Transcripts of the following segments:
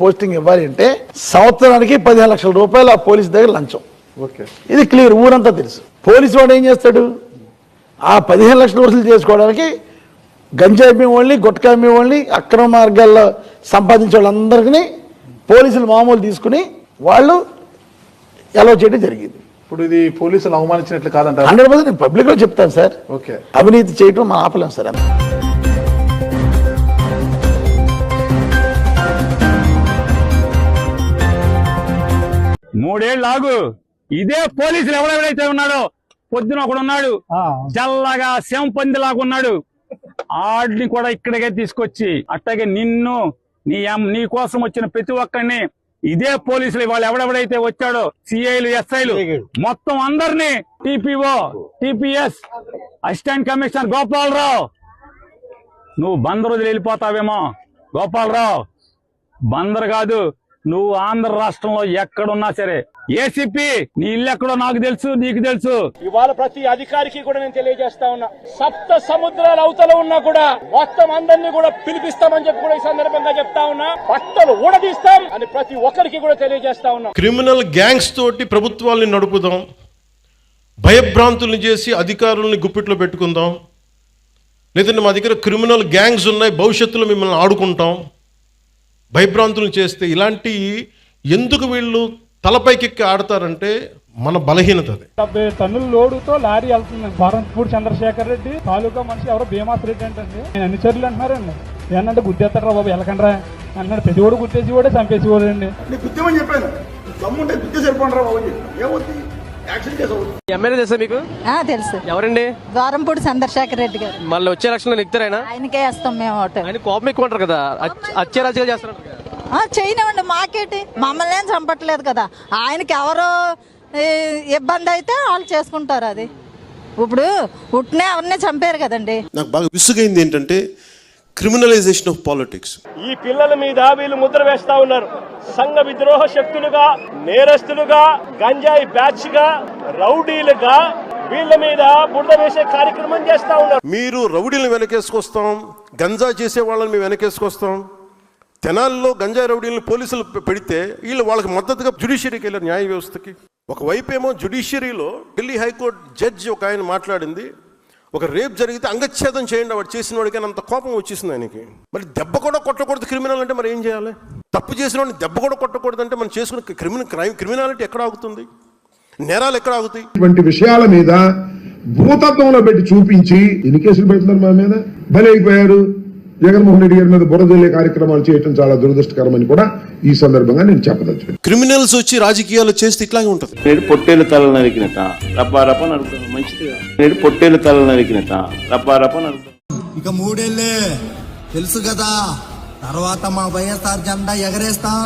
Posting ఇవ్వాలి అంటే సంవత్సరానికి 15 లక్షల రూపాయలు ఆ పోలీస్ దగ్గర లంచం. ఇది క్లియర్, ఊరంతా తెలుసు. పోలీసు వాడు ఏం చేస్తాడు? ఆ 15 లక్షలు వసూలు చేసుకోవడానికి గంజాయి అమ్మేవాళ్ళని, గుట్కా అమ్మేవాళ్ళని, అక్రమ మార్గాల్లో సంపాదించే వాళ్ళందరికీ పోలీసులు మామూలు తీసుకుని వాళ్ళు అలౌ చేయడం జరిగింది. ఇప్పుడు ఇది పోలీసులు అవమానించినట్లు కాదంటారు? 100% పబ్లిక్ లో చెప్తాను సార్. ఓకే, అవినీతి చేయటం మనం ఆపలేం సార్. మూడేళ్ళు ఆగు. ఇదే పోలీసులు ఎవరెవరైతే ఉన్నాడో, పొద్దున ఒకడు ఉన్నాడు చల్లగా శంపందిలాగా ఉన్నాడు, ఆడిని కూడా ఇక్కడికే తీసుకొచ్చి అట్టగే నిన్ను నీ కోసం వచ్చిన ప్రతి ఒక్కరిని ఇదే పోలీసులు వాళ్ళు ఎవడెవడైతే వచ్చాడో సిఐలు, ఎస్ఐలు మొత్తం అందరినీ, TPO, TPS, assistant commissioner Gopalarao, నువ్వు బందరు వదిలి వెళ్ళిపోతావేమో. గోపాలరావు, బందరు కాదు, నువ్వు ఆంధ్ర రాష్ట్రంలో ఎక్కడున్నా సరే ఏసీపీ నీ ఇల్లు ఎక్కడో నాకు తెలుసు, నీకు తెలుసు. ఇవాళ ప్రతి అధికారికి కూడా నేను తెలియజేస్తా ఉన్నా, సప్త సముద్రాల అవతల ఉన్నా కూడా మొత్తం అందరినీ కూడా పిలిపిస్తామని చెప్పి కూడా ఈ సందర్భంగా చెప్తా ఉన్నా. బట్టలు ఊడదీస్తాం అని ప్రతి ఒక్కరికి కూడా తెలియజేస్తా ఉన్నా. క్రిమినల్ గ్యాంగ్స్ తోటి ప్రభుత్వాల్ని నడుపుదాం, భయభ్రాంతుల్ని చేసి అధికారుల్ని గుప్పిట్లో పెట్టుకుందాం, లేదంటే మా దగ్గర క్రిమినల్ గ్యాంగ్స్ ఉన్నాయి, భవిష్యత్తులో మిమ్మల్ని ఆడుకుంటాం, భయభ్రాంతులను చేస్తే ఇలాంటి ఎందుకు వీళ్ళు తలపైకెక్కి ఆడతారంటే మన బలహీనత. అది 70 టన్నుల లోడుతో లారీ వెళ్తుంది. భారత్పూడి చంద్రశేఖర్ రెడ్డి తాలూకా మనిషి ఎవరో భీమాస్ రెడ్డి ఏంటండి, నేను అన్ని చర్యలు అంటున్నారండి. ఏంటంటే గుర్తేస్తారా బాబు, వెళ్ళకండ్రా అన్నాడు. ప్రతి ఓడు గుర్తేసి కూడా చంపేసి ఓడండి. గుర్తేమని చెప్పాను, దమ్ముంటే గుర్తే సరిపోండి బాబు, ఏమవుతుంది ఎమ్మెల్యే తెలుసా మీకు? తెలుసు. ఎవరండి? ద్వారంపూడి చంద్రశేఖర్ రెడ్డి గారు. మళ్ళీ వచ్చే ఎలక్షన్ లో నెగ్గుతారైనా? ఆయనకే వేస్తాం మేము ఓటు. ఆయన కోపం ఎక్కువ అంటారు కదా, అత్యారాజుగా చేస్తున్నారు. చేయనివ్వండి, మాకేటి, మమ్మల్ని ఏం చంపట్లేదు కదా. ఆయనకి ఎవరో ఇబ్బంది అయితే వాళ్ళు చేసుకుంటారు. అది ఇప్పుడు పుట్టినే ఎవరినే చంపారు కదండి. నాకు బాగా విసుగైంది ఏంటంటే క్రిమినలైజేషన్ ఆఫ్ పాలిటిక్స్. ఈ పిల్లల మీద వీళ్ళు ముద్ర వేస్తా ఉన్నారు. సంఘ విద్రోహ శక్తులుగా, నేరస్తులుగా, గంజాయి బ్యాచ్ గా, రౌడీలుగా వీళ్ళ మీద బురద వేసే కార్యక్రమం చేస్తా ఉన్నారు. మీరు రౌడీలను వెనకేసుకొస్తాం, గంజా చేసే వాళ్ళని మేము వెనకేసుకొస్తాం. తెనాల్లో గంజాయి రౌడీలను పోలీసులు పెడితే వీళ్ళు వాళ్ళకి మద్దతుగా జ్యుడిషియరీకి వెళ్ళారు, న్యాయ వ్యవస్థకి. ఒకవైపు ఏమో జ్యుడిషియరీలో ఢిల్లీ హైకోర్టు జడ్జి ఒక ఆయన మాట్లాడింది, ఒక రేప్ జరిగితే అంగచ్ఛేదం చేయండి వాడు చేసిన వాడికి, అంత కోపం వచ్చేసింది ఆయనకి. మరి దెబ్బ కూడా కొట్టకూడదు క్రిమినల్ అంటే మరి ఏం చేయాలి? తప్పు చేసిన వాడిని దెబ్బ కూడా కొట్టకూడదు అంటే మనం చేసుకున్న క్రిమినాలిటీ ఎక్కడ ఆగుతుంది? నేరాలు ఎక్కడ ఆగుతాయి? ఇటువంటి విషయాల మీద భూతత్వంలో పెట్టి చూపించి ఎన్ని కేసులు పెడుతున్నారు మా మీద, బలైపోయారు. జగన్మోహన్ రెడ్డి గారి మీద బురదల్లే కార్యక్రమాలు చేయడం చాలా దురదృష్టకరమని కూడా ఈ సందర్భంగా నేను చెప్పదలుచుకున్నాను. క్రిమినల్స్ వచ్చి రాజకీయాలు చేస్తే ఇట్లాగే ఉంటుంది. నేడు పొట్టేలు తల నరికినట రప్పారప్ప నరుకుతాం, మంచిదిగా. నేడు పొట్టేలు తల నరికినట రప్పారప్ప నరుకుతాం. ఇక 3 ఏళ్లే తెలుసు కదా, తర్వాత మా వైఎస్ఆర్ జెండా ఎగరేస్తాం.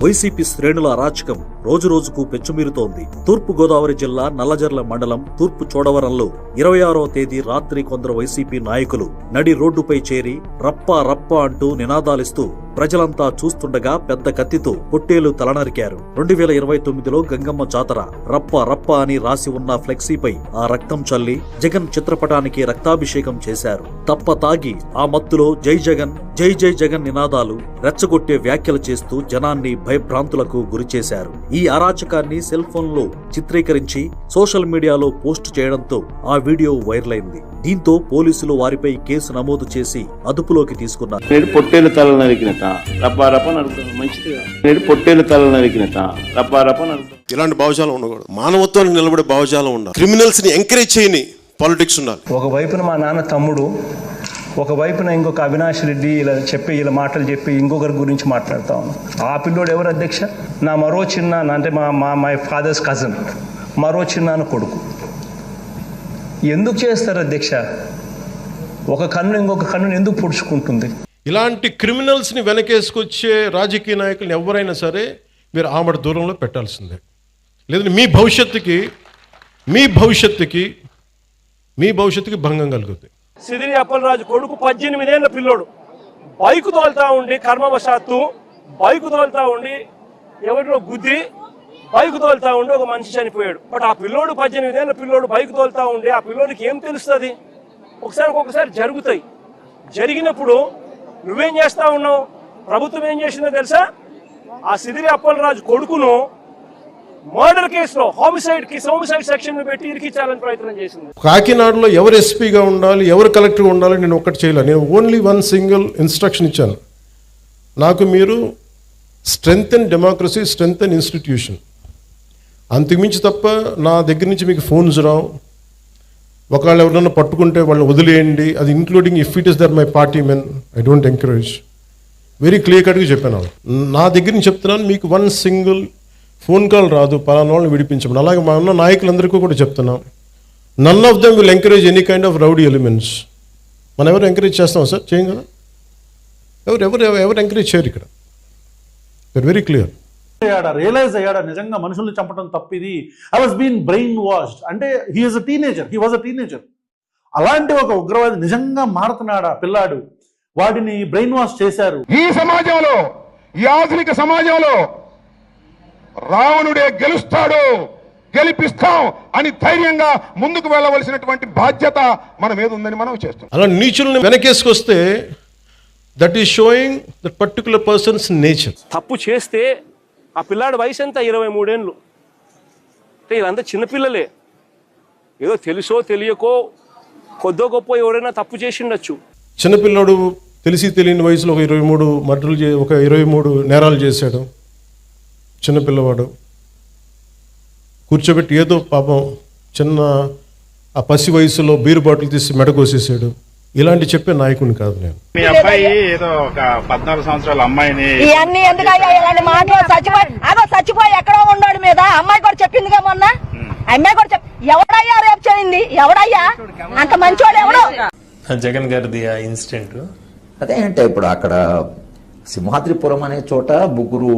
వైసీపీ శ్రేణుల అరాచకం రోజు రోజుకు పెచ్చుమీరుతోంది. తూర్పు గోదావరి జిల్లా నల్లజర్ల మండలం తూర్పు చోడవరంలో 26వ తేదీ రాత్రి కొందరు వైసీపీ నాయకులు నడి రోడ్డుపై చేరి రప్పా రప్పా అంటూ నినాదాలిస్తూ ప్రజలంతా చూస్తుండగా పెద్ద కత్తితో పొట్టేలు తలనరికారు. 2029లో గంగమ్మ జాతర రప్ప రప్ప అని రాసి ఉన్న ఫ్లెక్సీపై ఆ రక్తం చల్లి జగన్ చిత్రపటానికి రక్తాభిషేకం చేశారు. తప్ప తాగి ఆ మత్తులో జై జగన్, జై జై జగన్ నినాదాలు, రెచ్చగొట్టే వ్యాఖ్యలు చేస్తూ జనాన్ని భయభ్రాంతులకు గురిచేశారు. ఈ అరాచకాన్ని సెల్ ఫోన్ లో చిత్రీకరించి సోషల్ మీడియాలో పోస్టు చేయడంతో ఆ వీడియో వైరల్ అయింది. దీంతో పోలీసులు వారిపై కేసు నమోదు చేసి అదుపులోకి తీసుకున్నారు. నేడు పొట్టేలు తల నరికినట రప్పారప్ప నరుకుతాం, మంచిదిగా. నేడు పొట్టేలు తల నరికినట రప్పారప్ప నరుకుతాం. ఇలాంటి భావజాలం ఉండకూడదు. మానవత్వానికి నిలబడే భావజాలం ఉండాలి. క్రిమినల్స్ ని ఎంకరేజ్ చేయని పాలిటిక్స్ ఉండాలి. ఒకవైపున మా నాన్న తమ్ముడు, ఒకవైపున ఇంకొక అవినాష్ రెడ్డి ఇలా మాటలు చెప్పి ఇంకొకరి గురించి మాట్లాడుతా ఉన్నాం. ఆ పిల్లోడు ఎవరు అధ్యక్ష? నా మరో చిన్న అంటే మై ఫాదర్స్ కజన్, మరో చిన్నాన్న కొడుకు. ఎందుకు చేస్తారు అధ్యక్ష? ఒక కన్ను ఇంకొక కన్నును ఎందుకు పొడుచుకుంటుంది? ఇలాంటి క్రిమినల్స్ని వెనకేసుకొచ్చే రాజకీయ నాయకులను ఎవరైనా సరే మీరు ఆమడ దూరంలో పెట్టాల్సిందే. లేదంటే మీ భవిష్యత్తుకి భంగం కలుగుతుంది. సిదిరి అప్పలరాజు కొడుకు 18 ఏళ్ల పిల్లోడు బైక్ తోలుతా ఉండి కర్మవశాత్తు బైక్ తోలుతా ఉండి ఎవరిలో గుద్ది బైక్ తోలుతా ఉండి ఒక మనిషి చనిపోయాడు. బట్ ఆ పిల్లోడు 18 ఏళ్ళ పిల్లోడు బైక్ తోలుతా ఉండి ఆ పిల్లోడికి ఏం తెలుస్తుంది? ఒక్కొక్కసారి జరుగుతాయి. జరిగినప్పుడు నువ్వేం చేస్తా ఉన్నావు? ప్రభుత్వం ఏం చేసిందో తెలుసా? ఆ సిదిరి అప్పలరాజు కొడుకును మర్డర్ కేసులో హోమిసైడ్ సెక్షన్ పెట్టి ఇరికించాలని ప్రయత్నం చేసింది. కాకినాడలో ఎవరు ఎస్పీగా ఉండాలి, ఎవరు కలెక్టర్గా ఉండాలి నేను ఒక్కటి చేయలేదు. నేను ఓన్లీ వన్ సింగిల్ ఇన్స్ట్రక్షన్ ఇచ్చాను. నాకు మీరు స్ట్రెంగ్తెన్ డెమోక్రసీ, స్ట్రెంగ్తెన్ ఇన్స్టిట్యూషన్, అంతకుమించి తప్ప నా దగ్గర నుంచి మీకు ఫోన్స్ రావు. ఒకవేళ ఎవరైనా పట్టుకుంటే వాళ్ళని వదిలేయండి, అది including if it is there my party men, I don't encourage. Very clear కట్గా చెప్పాను. నా దగ్గర నుంచి చెప్తున్నాను, మీకు వన్ సింగిల్ ఫోన్ కాల్ రాదు పలానా వాళ్ళని విడిపించమని. అలాగే మా ఉన్న నాయకులందరికీ కూడా చెప్తున్నాం, none of them will encourage any kind of rowdy elements. మనం ఎవరు ఎంకరేజ్ చేస్తాం సార్? చేయం కదా. ఎవరు ఎంకరేజ్ చేయరు ఇక్కడ. Very clear. రియలైజ్ అయ్యాడా నిజంగా మనుషుల్ని చంపడం తప్పిది? I was been brainwashed. అంటే హీ వాజ్ అ టీనేజర్. అలాంటి ఒక ఉగ్రవాది నిజంగా మారుతున్నాడా పిల్లాడు? వాడిని బ్రెయిన్ వాష్ చేశారు. ఈ సమాజంలో, ఈ ఆధునిక సమాజంలో రావణుడే గెలుస్తాడు, గెలిపిస్తాం అని ధైర్యంగా ముందుకు వెళ్ళవలసినటువంటి బాధ్యత మన మీద ఉందని మనం చేస్తాం. అలా నీచుల్ని వెనకేసుకొస్తే that is showing that particular person's nature. తప్పు చేస్తే ఆ పిల్లాడి వయసు ఎంత? 23 ఏళ్ళు. అంటే వీళ్ళంతా చిన్నపిల్లలే. ఏదో తెలుసో తెలియకో కొద్దో గొప్ప ఎవరైనా తప్పు చేసిండొచ్చు. చిన్నపిల్లాడు తెలిసి తెలియని వయసులో ఒక 23 నేరాలు చేశాడు. చిన్నపిల్లవాడు కూర్చోబెట్టి ఏదో పాపం చిన్న ఆ పసి వయసులో బీరు బాటిల్ తీసి మెడకోసేసాడు. ఇలాంటి చెప్పే నాయకుని కాదు నేను. మీ అబ్బాయి ఏదో ఒక 14 సంవత్సరాల అమ్మాయిని ఇవన్నీ ఎందుకయ్యా ఇలాంటి మాటలు? చచ్చిపోయి ఎక్కడో ఉన్నాడు మీద అమ్మాయి కూడా చెప్పిందిగా మొన్న. అమ్మాయి కూడా ఎవడయ్యా రేపు చేయింది? ఎవడయ్యా అంత మంచోడు? ఎవడు? జగన్ గారిది ఆ ఇన్సిడెంట్ అదే అంటే ఇప్పుడు అక్కడ సింహాద్రిపురం అనే చోట 3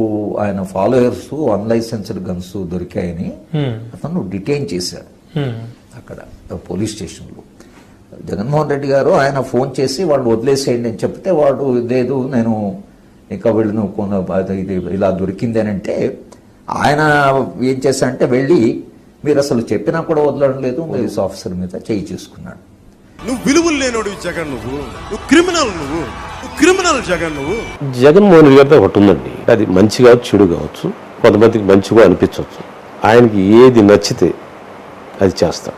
ఆయన ఫాలోయర్స్ అన్లైసెన్స్డ్ గన్స్ దొరికాయని అతను డిటైన్ చేశారు అక్కడ పోలీస్ స్టేషన్లో. జగన్మోహన్ రెడ్డి గారు ఆయన ఫోన్ చేసి వాళ్ళు వదిలేసేయండి అని చెప్తే వాడు లేదు నేను ఇంకా వీళ్ళను ఇది ఇలా దొరికింది అని అంటే ఆయన ఏం చేశారంటే వెళ్ళి మీరు అసలు చెప్పినా కూడా వదలడం లేదు, పోలీస్ ఆఫీసర్ మీద చేయి చేసుకున్నాడు. నువ్వు విలువలు లేనోడు జగన్, నువ్వు క్రిమినల్ జగన్. జగన్మోహన్ రెడ్డి గారితో ఒకటి ఉందండి, అది మంచి కావచ్చు చెడు కావచ్చు, కొంతమందికి మంచిగా అనిపించవచ్చు. ఆయనకి ఏది నచ్చితే అది చేస్తాడు.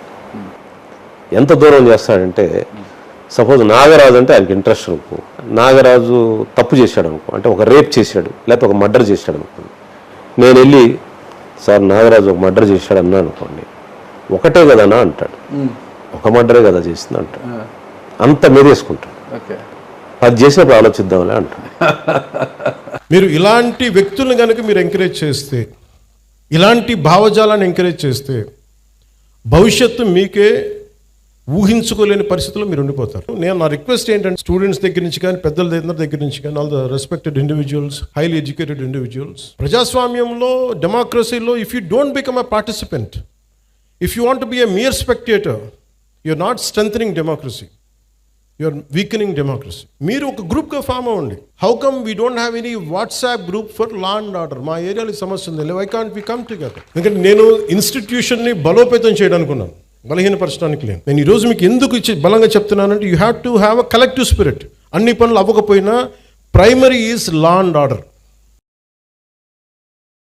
ఎంత దూరం చేస్తాడంటే సపోజ్ నాగరాజు అంటే ఆయనకి ఇంట్రెస్ట్ అనుకో, నాగరాజు తప్పు చేశాడు అనుకో, అంటే ఒక రేప్ చేశాడు లేకపోతే ఒక మర్డర్ చేశాడు అనుకోండి, నేను వెళ్ళి సార్ నాగరాజు ఒక మర్డర్ చేశాడు అన్నా అనుకోండి, ఒకటే కదనా అంటాడు, ఒక మర్డరే కదా చేసింది అంటాడు, అంత మీదేసుకుంటాడు. అది చేసినప్పుడు ఆలోచిద్దాంలే అంటాడు. మీరు ఇలాంటి వ్యక్తులను కనుక మీరు ఎంకరేజ్ చేస్తే, ఇలాంటి భావజాలాన్ని ఎంకరేజ్ చేస్తే భవిష్యత్తు మీకే ఊహించుకోలేని పరిస్థితుల్లో మీరు ఉండిపోతారు. నేను నా రిక్వెస్ట్ ఏంటంటే స్టూడెంట్స్ దగ్గర నుంచి కానీ పెద్దల దగ్గర నుంచి కానీ all the respected individuals, highly educated individuals, ప్రజాస్వామ్యంలో డెమోక్రసీలో if you don't become a participant, if you want be a mere spectator, you're not strengthening democracy, you're weakening democracy. మీరు ఒక గ్రూప్గా ఫామ్ అవ్వండి. How come we don't have any WhatsApp group for law and order? మా ఏరియాలో సమస్య ఉంది, why can't we come together? ఎందుకంటే నేను ఇన్స్టిట్యూషన్ని బలోపేతం చేయడానుకున్నాను, బలహీనపరచడానికి లేదు. నేను ఈరోజు మీకు ఎందుకు బలంగా చెప్తున్నానంటే you have to have a collective spirit. అన్ని పనులు అవ్వకపోయినా primary is law and order.